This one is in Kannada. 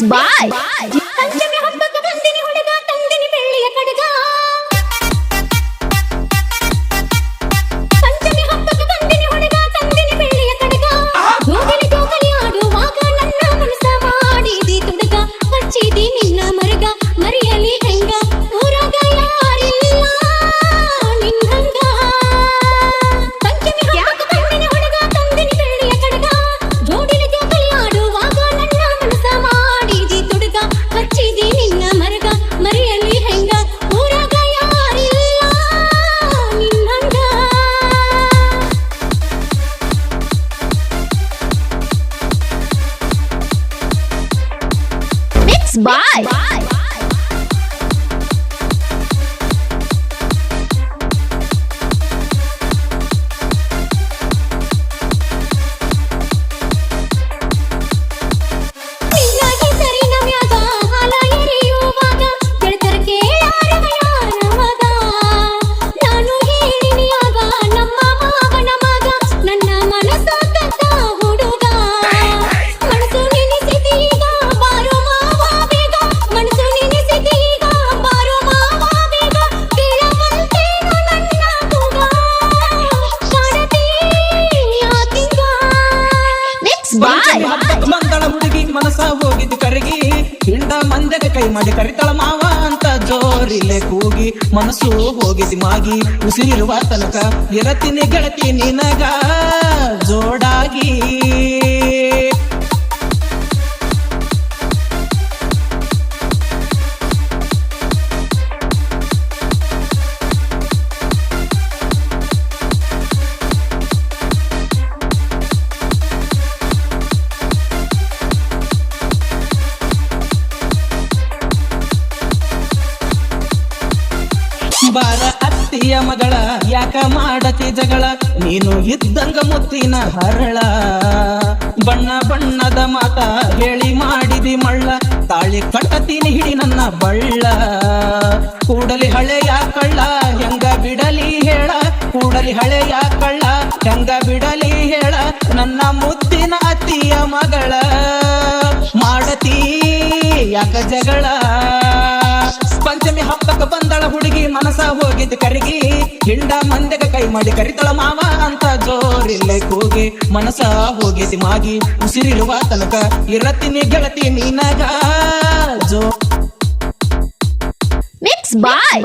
by ಪಂಚಮಿ ಹಬ್ಬಕ್ಕೆ ಬಂದಿನಿ ಹುಡುಗ ತಂದಿನಿ ಬೆಳ್ಳಿಯ ಕಡಗ ಪಂಚಮಿ ಹಬ್ಬಕ್ಕೆ ಬಂದಿನಿ ಹುಡುಗ ತಂದಿನಿ ಬೆಳ್ಳಿಯ ಕಡಗ ಜೋಗಲಿ ಜೋಗಲಿ ಆಡುವಾಗ ನನ್ನ ಮನಸ ಮಾಡಿದಿ ತುಡುಗ ಹಚ್ಚಿದಿ ನಿನ್ನ ಮರಗ ಮರಿಯಲಿ ಹೆಂಗ ಊರಾಗ ಯಾರಿಲ್ಲ ನಿನ್ನಂಗ ಪಂಚಮಿ ಹಬ್ಬಕ್ಕೆ ಬಂದಿನಿ ಹುಡುಗ ತಂದಿನಿ ಬೆಳ್ಳಿಯ ಕಡಗ ಜೋಡಿಲಿ ಜೋಗಲಿ ಆಡುವಾಗ ನನ್ನ ಮನಸ ಮಾಡಿದಿ ತುಡುಗ ಹಚ್ಚಿದಿ ನಿನ್ನ ಮರಗ ಮರಿಯಲಿ ಹೆಂಗ ಊರಾಗ ಯಾರಿಲ್ಲ ನಿನ್ನಂಗ Mixed by ನಿನ್ನಾಗಿ ಸರಿ ನಮ್ಯಾಗ ಹಾಲ ಎರೆಯುವಾಗ ಗೆಳತರ ಕೇಳಾರವ ಯಾರವಾಗ ನಾನು ಹೇಳಿನಿಯಾಗ ನಮ್ಮ ಮಾವನ ಮಗ ನನ್ನ ಮನಸ್ಸ ಕದ್ದ ಹುಡುಗ ಮನಸ್ಸು ನೆನೆಸಿದೀಗ ಬಾರೋ ಮಾವ ಬೇಗ ಮನಸ್ಸು ನೆನೆಸಿದೀಗ ಬಾರೋ ಮಾವ ಬೇಗ ಕೇಳವಂತೇನು ನನ್ನ ಕೂಗ ಕಾಣತಿ ಯಾಕಿಂಗ Mixed by ಪಂಚಮಿ ಹಬ್ಬಕ್ಕೆ ಬಂದಳ ಹುಡುಗಿ ಮನಸ ಹೋಗಿದ್ದು ಕರಗಿ ಹಿಂಡ ಮಂದೆಗೆ ಕೈ ಮಾಡಿ ಕರಿತಳ ಮಾವ ಅಂತ ಜೋರಿಲೆ ಕೂಗಿ ಮನಸ್ಸು ಹೋಗಿದ್ದು ಮಾಗಿ ಉಸಿರಿರುವ ತನಕ ಇರತೀನಿ ಗೆಳತಿ ನಿನಗ ಜೋಡಾಗಿ ಬಾರ ಅತ್ತಿಯ ಮಗಳ ಯಾಕ ಮಾಡತಿ ಜಗಳ ನೀನು ಇದ್ದಂಗ ಮುತ್ತಿನ ಹರಳ ಬಣ್ಣ ಬಣ್ಣದ ಮಾತ ಹೇಳಿ ಮಾಡಿದಿ ಮಳ್ಳ ತಾಳಿ ಕಟ್ಟತೀನಿ ಹಿಡಿ ನನ್ನ ಬಳ್ಳ ಕೂಡಲಿ ಹಳೆಯ ಕಳ್ಳ ಹೆಂಗ ಬಿಡಲಿ ಹೇಳ ಕೂಡಲಿ ಹಳೆಯ ಕಳ್ಳ ಹೆಂಗ ಬಿಡಲಿ ಹೇಳ ನನ್ನ ಮುತ್ತಿನ ಅತ್ತಿಯ ಮಗಳ ಮಾಡತಿ ಯಾಕ ಜಗಳ ಪಂಚಮಿ ಹಬ್ಬಕ್ಕೆ ಬಂದಳ ಹುಡುಗಿ ಮನಸ ಹೋಗಿದ್ದು ಕರಗಿ ಹಿಂಡ ಮಂದೆಗೆ ಕೈ ಮಾಡಿ ಕರಿತಳ ಮಾವ ಅಂತ ಜೋರಿಲ್ಲೆ ಕೂಗಿ ಮನಸ ಹೋಗಿದ್ದು ಮಾಗಿ ಉಸಿರಿರುವ ತನಕ ಇರತೀನಿ ಗೆಳತಿ ನಿನಗ ಜೋ Mixed by